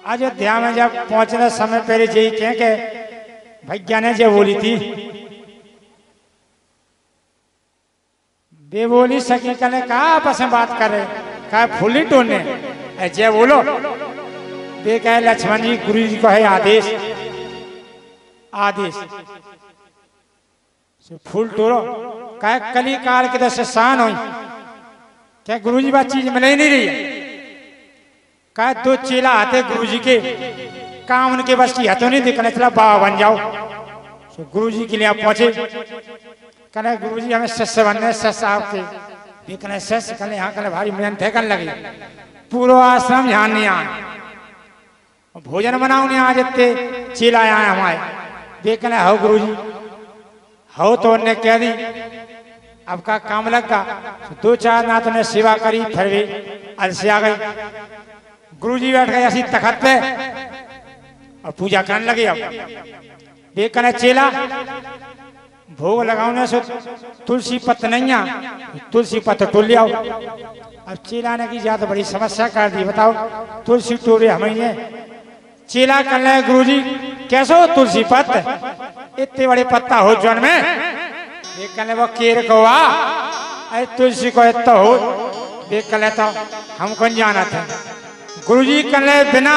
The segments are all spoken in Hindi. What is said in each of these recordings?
अयोध्या में जब पहुंचने समय पहले यही कह के भैया ने जो बोली थी बे बोली सकी कने कहा आपस में बात करे कहा फूली टोने जय बोलो बे कहे लक्ष्मण जी गुरु जी को है आदेश आदेश फूल तोड़ो कहे कली काल के दस शान हुई क्या गुरु जी बात चीज मिल ही नहीं रही है कहे दो चेला आते गुरु जी के काम उनके बस की हाथों नहीं दिखने चला बाबा बन जाओ तो गुरु जी के लिए आप पहुंचे कहने गुरु जी हमें शिष्य बनने शिष्य आपके देखने शिष्य कहने यहाँ कहने भारी मेहनत है करने लगे पूरा आश्रम ध्यान नहीं आए भोजन बनाओ नहीं आ जाते चेला आए हमारे देखने हो गुरु जी हो तो उन्हें कह दी अब का काम लगा तो दो चार नाथ ने सेवा करी फिर भी अलसी आ गई गुरु जी बैठ गए ऐसी तखत पे और पूजा करने लगे अब देखने चेला भोग लगाने से तुलसी पत्त नहीं आ तुलसी पत्त टोल ले आओ अब चेला ने की ज्यादा बड़ी समस्या कर दी बताओ तुलसी टोले हमें चेला कर ले गुरु जी कैसे हो तुलसी पत्त इतने बड़े पत्ता हो जन में देख कर वो केर को अरे तुलसी को इतना हो देख कर तो हमको जाना था गुरु जी कर ले बिना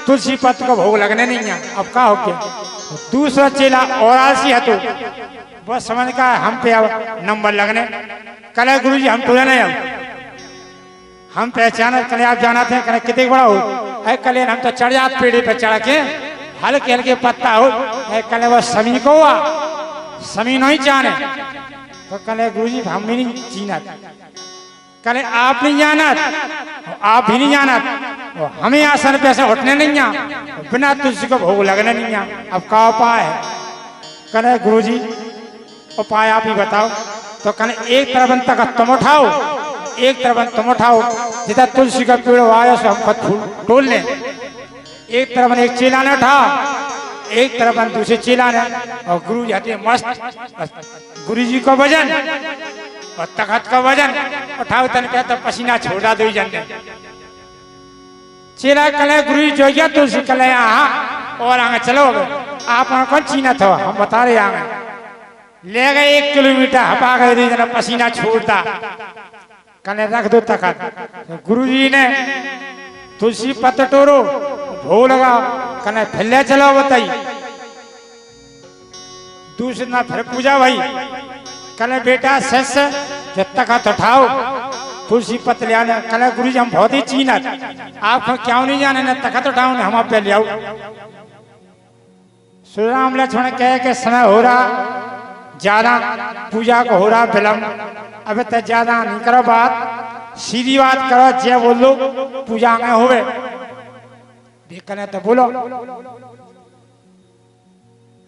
तुलसी पत्त को भोग लगने नहीं है अब क्या हो गया दूसरा चेला और आलसी है तो बस समझ का हम पे अब नंबर लगने कल गुरु जी हम टोले नहीं हम पहचान कल आप जाना थे कल कितने बड़ा हो अरे कल हम तो चढ़ जाते पेड़ पे चढ़ के हल्के हल्के पत्ता हो कल वो समी को हुआ समी नहीं जाने तो कल गुरु जी हम भी नहीं जीना कल आप नहीं जाना आप भी नहीं जाना हमें आसन पे ऐसे उठने नहीं आ बिना तुलसी को भोग लगने नहीं आ अब का उपाय है कल गुरु जी उपाय आप ही बताओ तो कल एक तरफ तक तुम उठाओ एक तरफ तुम उठाओ जितना तुलसी का पेड़ आया से हम फूल तोड़ लें एक तरफ एक चेला ने उठा एक तरफ दूसरे चेला ने और गुरु जी आते मस्त गुरु जी को वजन और तखत का वजन उठाओ तन पे तो पसीना छोड़ा दो जन चेला कले गुरु जी जो गया तुलसी कले यहाँ और आगे चलो आप कौन चीना था हम बता रहे आगे ले गए 1 किलोमीटर हपा गए जना पसीना छोड़ता कने रख दो तखत तो गुरु जी ने तुलसी पत्त टोरो भोग लगा कने फिर चलो बताई दूसरे ना फिर पूजा भाई कने बेटा शिष्य जो तखत उठाओ तुलसी पत्त ले आने कने गुरु जी हम बहुत ही चीना आप क्यों नहीं जाने ना तखत उठाओ ना हम आप पे ले आओ श्री राम लक्ष्मण कह के समय हो रहा ज्यादा पूजा को हो रहा विलम्ब अब तक ज्यादा नहीं करो बात सीधी बात करो जय बोलो पूजा में होवे देखने तो बोलो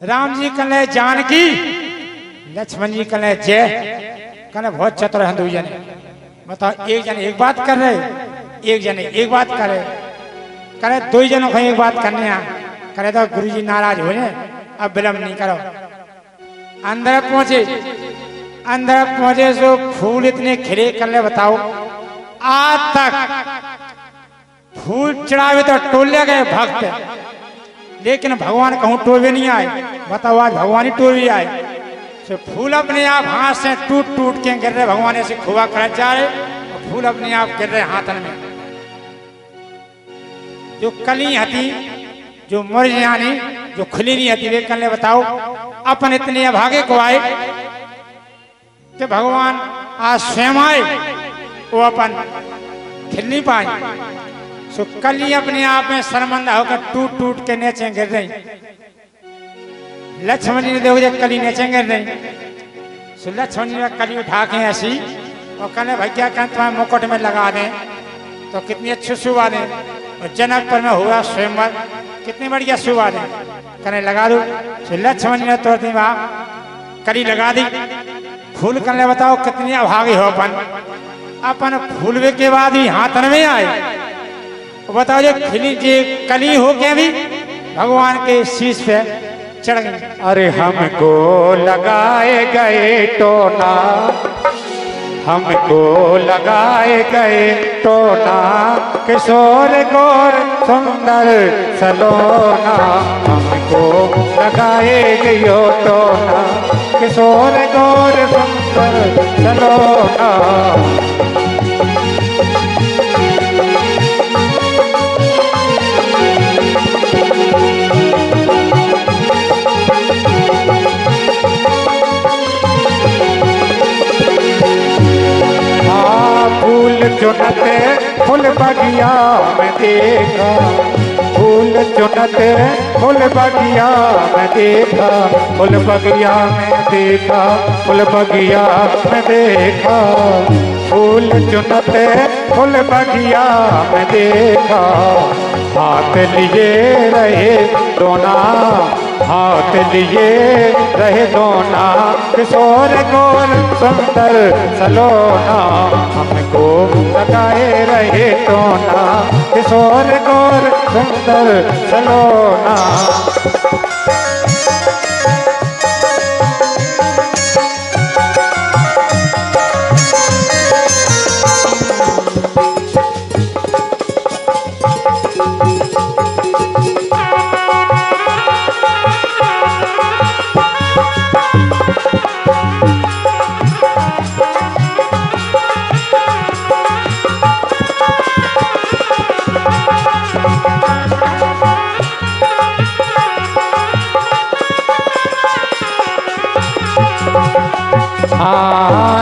राम जी कले जानकी लक्ष्मण जी कले जय कले बहुत चतुर हैं दो जने बताओ एक जने एक बात कर रहे एक जने एक बात कर रहे करे दो जनों को एक बात करने आ करे तो गुरु जी नाराज हो जाए अब विलम्ब नहीं करो अंदर पहुंचे सो फूल इतने खिले कर ले बताओ आज तक फूल चढ़ावे तो टोले गए भक्त लेकिन भगवान कहूं टोवे नहीं आए बताओ आज भगवान ही टोवे आए तो फूल अपने आप हाथ से टूट टूट के गिर रहे भगवान ऐसे खुआ कर जा रहे और फूल अपने आप गिर रहे हाथन में जो कली हती जो मुरझानी जो खुली नहीं हती वे कल बताओ अपन इतने अभागे को आए कि भगवान आज स्वयं आए वो अपन खिल नहीं पाए सो कली अपने आप में शर्मंदा होकर टूट टूट के नीचे गिर रही लक्ष्मण जी ने देखो जब कली नीचे गिर रही सो लक्ष्मण जी ने कली उठा के ऐसी और कहने भैया कह तुम्हारे मुकुट में लगा दें तो कितनी अच्छी शुभा दें और जनकपुर में हुआ स्वयंवर कितनी बढ़िया शुभा दें कहने लगा दो तो लक्ष्मण जी ने तुरंत वहां कली लगा दी फूल करने बताओ कितनी अभागी हो अपन फूलवे के बाद ही हाथन में आए बताओ जो खिली जी कली हो के भी भगवान के शीश पे चढ़ गई अरे हमको लगाए गए टोना हमको लगाए गए टोना किशोर गोर सुंदर सलोना हमको लगाए गयो टोना किशोर गौर सुंदर सलोना। फूल चुनते फूल बगिया में देखा फूल चुनते फूल बगिया में देखा फूल बगिया में देखा फूल बगिया में देखा फूल चुनते फूल बगिया में देखा हाथ लिए रहे दोना हाथ लिए रहे दोना किशोर गौर सुंदर सलोना हमको लगाए रहे टोना किशोर गौर सुंदर सलोना।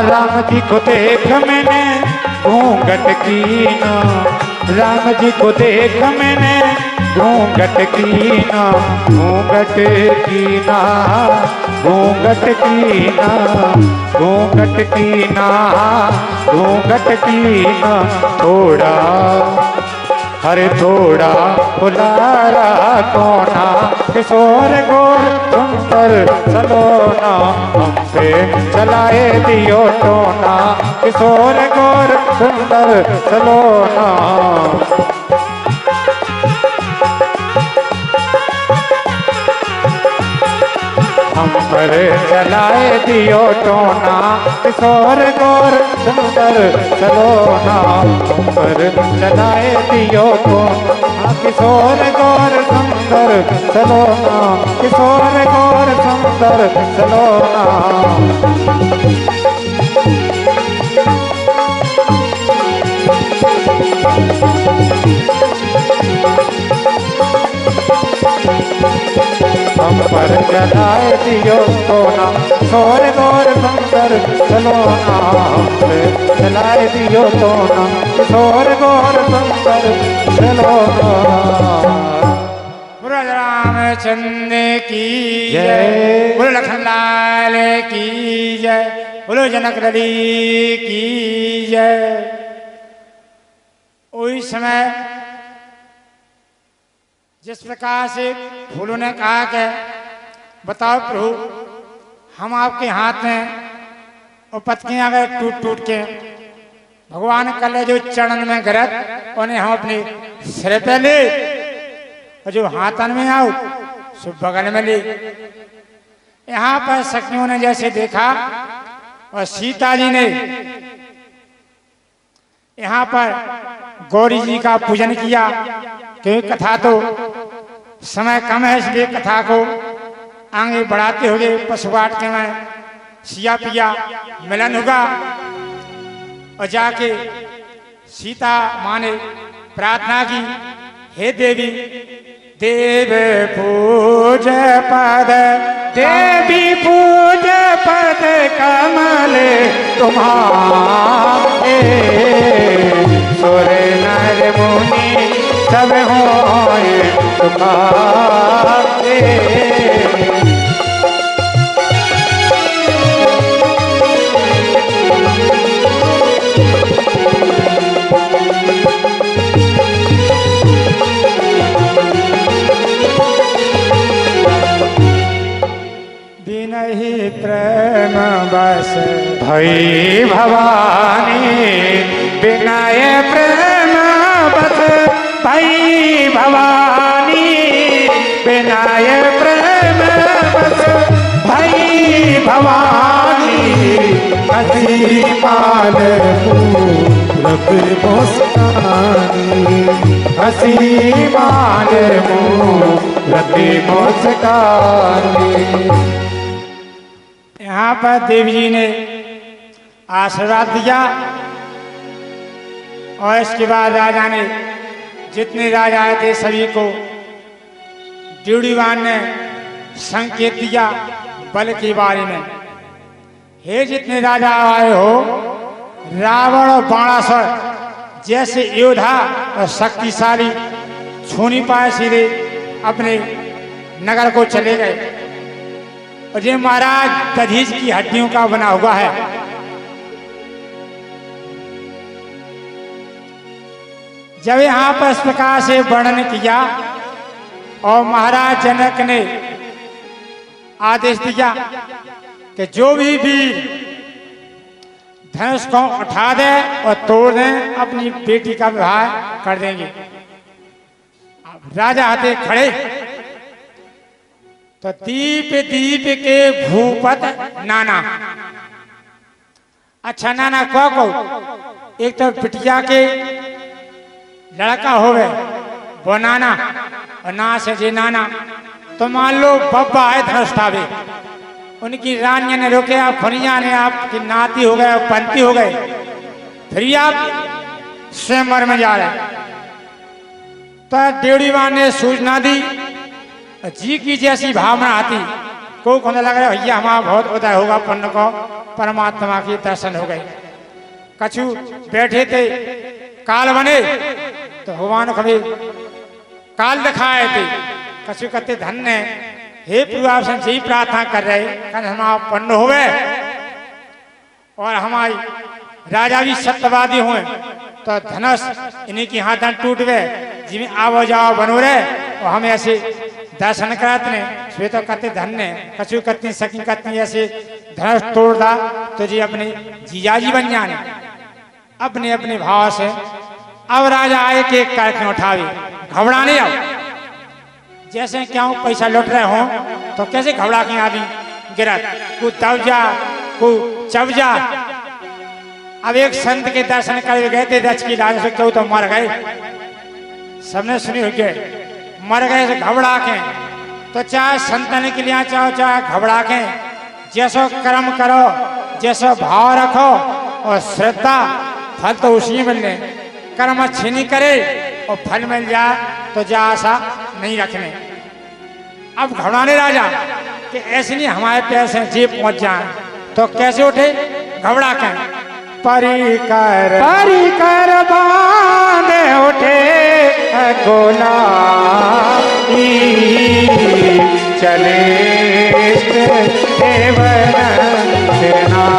राम जी को देख मैंने घूंघट कीना राम जी को देख मैंने घूंघट कीना घूंघट कीना घूंघट कीना घूंघट कीना घूंघट कीना थोड़ा हरे थोड़ा फुलारा कोना किशोर गौर सुंदर सलोना हम पे चलाए दियो टोना किशोर गौर सुंदर सलोना। हम पर चलाए दियो टोना किशोर गौर सुंदर सलोना हम पर चलाए दियो टोना किशोर गौर सुंदर सलोना किशोर गौर सुंदर सलोना। हम पर चलाए दियो टोना किशोर गौर सुंदर सलोना हम पर चलाए दियो टोना किशोर गौर सुंदर सलोना। बोलो रामचंद्र की जय बोलो लखनलाल की जय बोलो जनक दली की जय। उस समय जिस प्रकार से फूलों ने कहा कि बताओ प्रभु हम आपके हाथ में और पत्तियां गए टूट टूट के भगवान कल जो चरण में गिरत उन्हें हम अपने सिर पे ले और जो हाथन में आओ सो बगल में ले। यहाँ पर सखियों ने जैसे देखा और सीता जी ने यहाँ पर गौरी जी का पूजन किया क्योंकि कथा तो समय कम है इसलिए कथा को आगे बढ़ाते हुए पशुपाठ के में सिया पिया मिलन होगा और जाके सीता माँ ने प्रार्थना की हे देवी देव पूज पद देवी पूज पद कमल तुम्हारे सुर नर मुनि सब होए तुम्हारे। बिनहि प्रेम बस भई भवानी बिनय प्रेम बस भई भवानी बिनय प्रेम बस भई भवानी हसी पाल रब मुस्कानी हसी माने रब मुस्कानी। यहाँ पर देवी जी ने आशीर्वाद दिया और इसके बाद राजा ने, जितने राजा आए थे सभी को ड्यूडीवान ने संकेत दिया बल के बारे में। हे जितने राजा आए हो, रावण और बाणासुर जैसे योद्धा और शक्तिशाली छू नहीं पाए, सीधे अपने नगर को चले गए। और ये महाराज दधीच की हड्डियों का बना हुआ है। जब यहाँ पर इस प्रकार से वर्णन किया और महाराज जनक ने आदेश दिया कि जो भी वीर धनुष को उठा दे और तोड़ दे, अपनी बेटी का विवाह कर देंगे। अब राजा आते खड़े तो दीप दीप के भूपत नाना। अच्छा नाना को एक तो बिटिया के लड़का हो गए वो नाना, और ना से जे नाना। तो मान लो बब्बा है धनुष उठावे, उनकी रानिया ने रोके, आप फनिया ने आपकी नाती हो गए, पंती हो गए, फिर आप स्वयंवर में जा रहे। तो ड्यूडीवान ने सूचना दी, जी की जैसी भावना आती को लग रहा है भैया हमारा बहुत उदय होगा, पुण्य को परमात्मा के दर्शन हो गए। कछु बैठे थे काल बने तो भगवान कभी काल दिखाए थे, कछु कहते धन्य हे प्रभु आपसे यही प्रार्थना कर रहे हमारा पुण्य हो गए और हमारी राजा भी सत्यवादी हुए, तो धनुष इन्हीं की हाथन टूट गए, जिन्हें आवो जाओ बनो रहे और हमें ऐसे दर्शन कराते स्वे तो कहते धन्य, कछु कहती सकी कहती ऐसे धनुष तोड़ दा तो जी अपने जीजाजी बन जाने अपने अपने भाव से। अब राजा आए के करके उठावे, घबराने आओ, जैसे क्यों पैसा लुट रहे हो तो कैसे घबरा के आदमी गिरत, को दब जा को चब जा। अब एक संत के दर्शन कर गए थे दक्ष की राजा से, क्यों तो मर गए, सबने सुनी हो गए मर गए से घबरा के। तो चाहे संतन के लिए चाहो चाहे घबरा के, जैसो कर्म करो जैसो भाव रखो और श्रद्धा, फल तो उसी मिलने। कर्म अच्छे नहीं करे और फल मिल जाए तो जा आशा नहीं रखने। अब घबराने राजा कि ऐसे नहीं हमारे पैसे जेब पहुंच जाए, तो कैसे उठे घबरा के परिकर बांधे उठे गोला चले देवन सेना।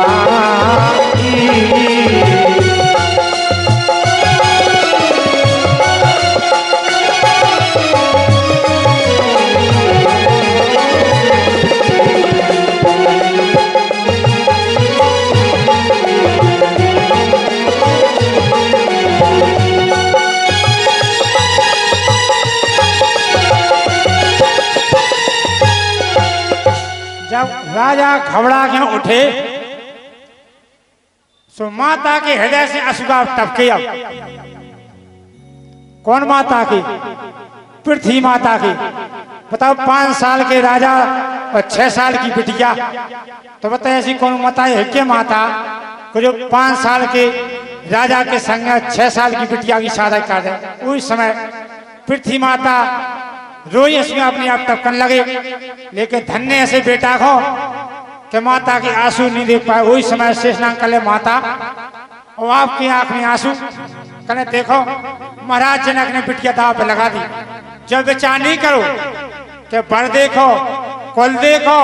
जब राजा घबरा के उठे सो माता के हृदय से अश्रुभाव टपके। अब कौन माता की? पृथ्वी माता की। बताओ 5 साल के राजा और 6 साल की बिटिया, तो बताए ऐसी कौन माता है क्या माता को जो 5 साल के राजा के संग 6 साल की बिटिया की शादी कर दे। उस समय पृथ्वी माता रोई, इसमें अपने आप टपकन लगे, लेकिन धन्य ऐसे बेटा को कि माता के आंसू नहीं देख पाए। वही समय शेषनाग कले माता और आपकी आंख में आंसू कने देखो महाराज जनक ने बिटिया दाव पे लगा दी। जब विचार नहीं करो तो बर देखो, कुल देखो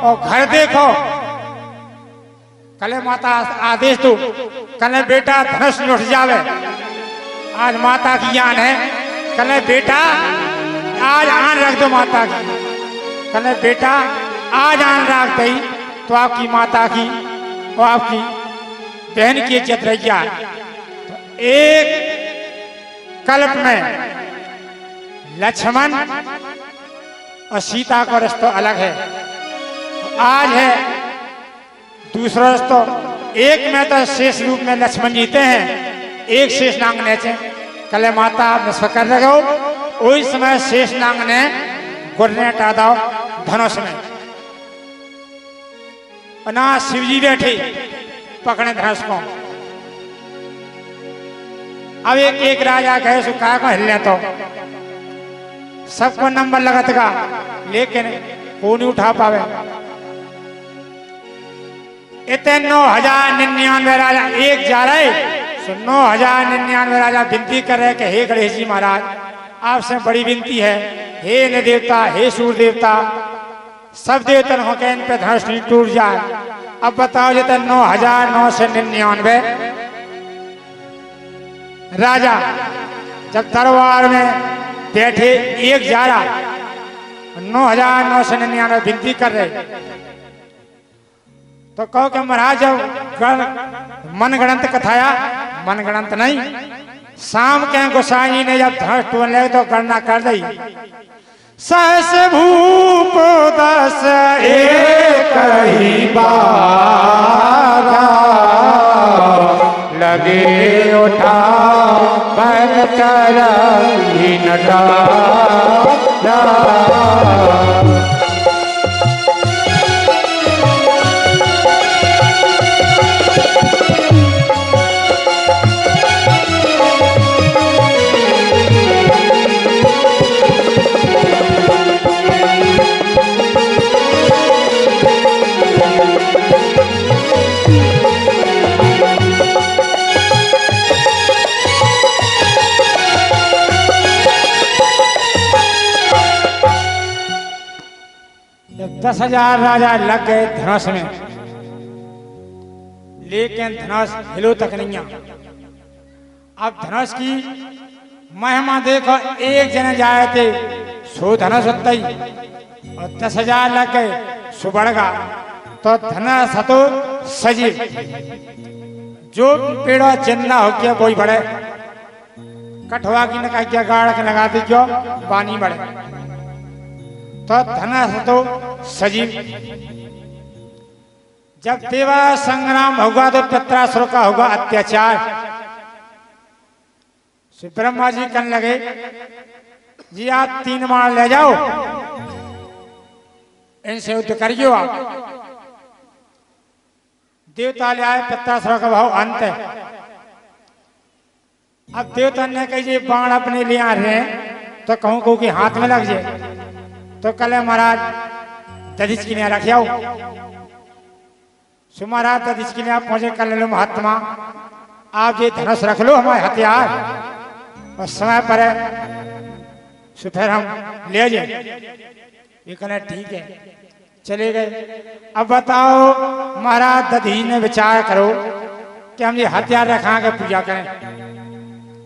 और घर देखो। कले माता आदेश दो, कले बेटा धनुष में उठ जावे। आज माता की आन है, कले बेटा आज आन रख दो माता की। कले बेटा आज आन रख दई तो आपकी माता की और आपकी बहन की इज्जत रह जाए। तो एक कल्प में लक्ष्मण और सीता का रिश्ता अलग है, आज है दूसरा रिश्ता। एक में तो शेष रूप में लक्ष्मण जीते हैं, एक शेषनाग ने कले माता नस्व कर लगो वही समय शेषनाग ने गुरने टादा धनुष में ना शिवजी बैठे पकड़े धनुष को। अब एक एक राजा कहे सो का हिलने तो सबको नंबर लगत का लेकिन वो नहीं उठा पावे। इतने 9,099 राजा एक जा रहे सो 9,099 राजा विनती कर रहे कि हे गणेश जी महाराज आपसे बड़ी विनती है, हे न देवता हे सूर्य देवता सब देवतन हो के इन पे धनुष नहीं टूट जाए। अब बताओ जितने 9,999 राजा जब दरबार में बैठे एक जा रहा 9,999 विनती कर रहे तो कहो कि महाराज जब मन गणंत कथाया मन गणंत नहीं शाम के गोसाई ने जब धनुष टूट ले तो गणना कर दी सहस भूप 10 एक ही बारा लगे उठा पर कर ही नटा जब 10,000 राजा लग गए धनुष में लेकिन धनुष हिलो तक नहीं आ। अब धनुष की महिमा देखो एक जने जाए थे सो धनुष होता ही और 10,000 लग गए सो बढ़गा तो धनुष तो सजीव जो पेड़ा चिन्ना हो गया कोई बढ़े कठवा की नका क्या गाड़ के लगा दी क्यों पानी बढ़े तो धनुष तो सजीव। जब देवा संग्राम होगा तो पित्रासुर का होगा अत्याचार। ब्रह्मा जी कहने लगे जी आप 3 बाण ले जाओ इनसे युद्ध करियो आप। देवता ले आए पित्रासुर का भाव अंत है। अब देवता ने कही बाण अपने लिए आ रहे हैं तो कहूं को कि हाथ में लग जाए तो कल महाराज दधिच की रखियाओ सो महाराज दधिच की पहुंचे कल लो महात्मा आप ये धनुष रख लो हमारे हथियार और समय पर सो फिर हम ले जाए। ये कहना ठीक है चले गए। अब बताओ महाराज दधी ने विचार करो कि हम ये हथियार रखा के पूजा करें।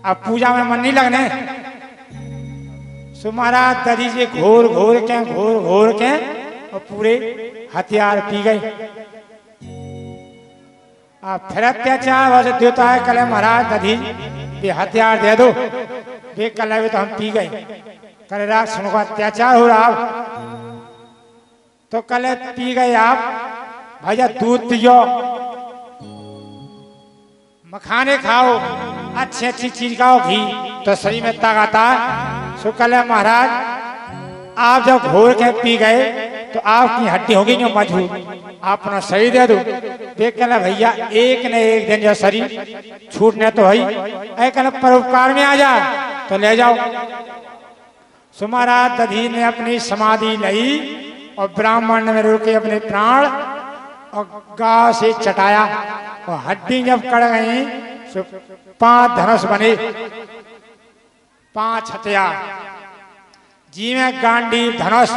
अब पूजा में मन नहीं लगने सो महाराज दधी से घोर घोर के और पूरे हथियार पी गए। अब फिर अत्याचार वैसे देवता है कल महाराज दधी ये हथियार दे दो वे कल तो हम पी गए। कल रात सुनो का अत्याचार हो रहा तो कल पी गए आप भैया दूध पियो मखाने खाओ अच्छी अच्छी चीज खाओ घी तो शरीर में ताकत आता। सो कल महाराज आप जब घोर के पी गए तो आपकी हड्डी होगी जो मजबूत आप अपना शरीर दे दो। देख कहना भैया एक न एक दिन जो शरीर छूटने तो है कहना परोपकार में आ जाए तो ले जाओ। सो महाराज दधी ने अपनी समाधि ली और ब्राह्मण में रोके अपने प्राण और गांव से चटाया और हड्डी जब कड़ गई तो 5 धनुष बने 5 हथियार जी में गांडी धनुष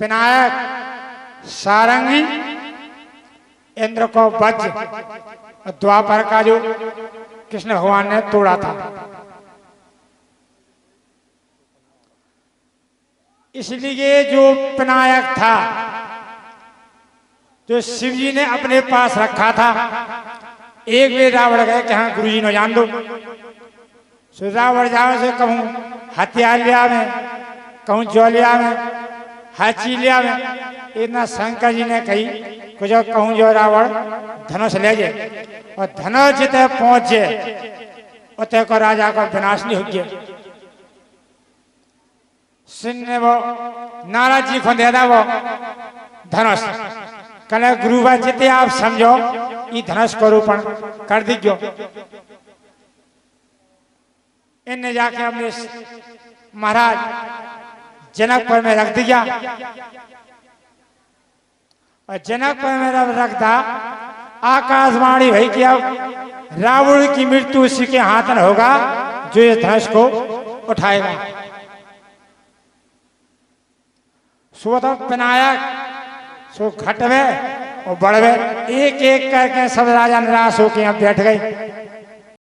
पिनायक सारंगी इंद्र को वज्र और द्वापर का जो कृष्ण भगवान ने तोड़ा था। इसलिए जो पिनायक था जो शिव जी ने अपने पास रखा था एक वे रावण गए कि हाँ गुरु जी ने जान दो। सो रावण जाओ से कहूँ हथियार लिया में कहूँ जो लिया में हर चीज लिया में इतना शंकर जी ने कही कुछ कहूँ जो रावण धनुष ले जाए और धनुष जिते पहुंचे उते को राजा को विनाश नहीं हो गया। सिंह ने वो नारद जी को दे दा वो धनुष, कल गुरुवा जिते आप समझो ये धनुष को रूपण कर दीजियो। इनने जाके अपने महाराज जनकपुर में रख दिया और जनकपुर में रख दा। आकाशवाणी भई कि अब रावण की मृत्यु उसी के हाथ में होगा जो इस धनुष को उठाएगा। सो तो विनायक सो घटवे और बढ़वे एक एक करके सब राजा निराश होकर यहाँ बैठ गए।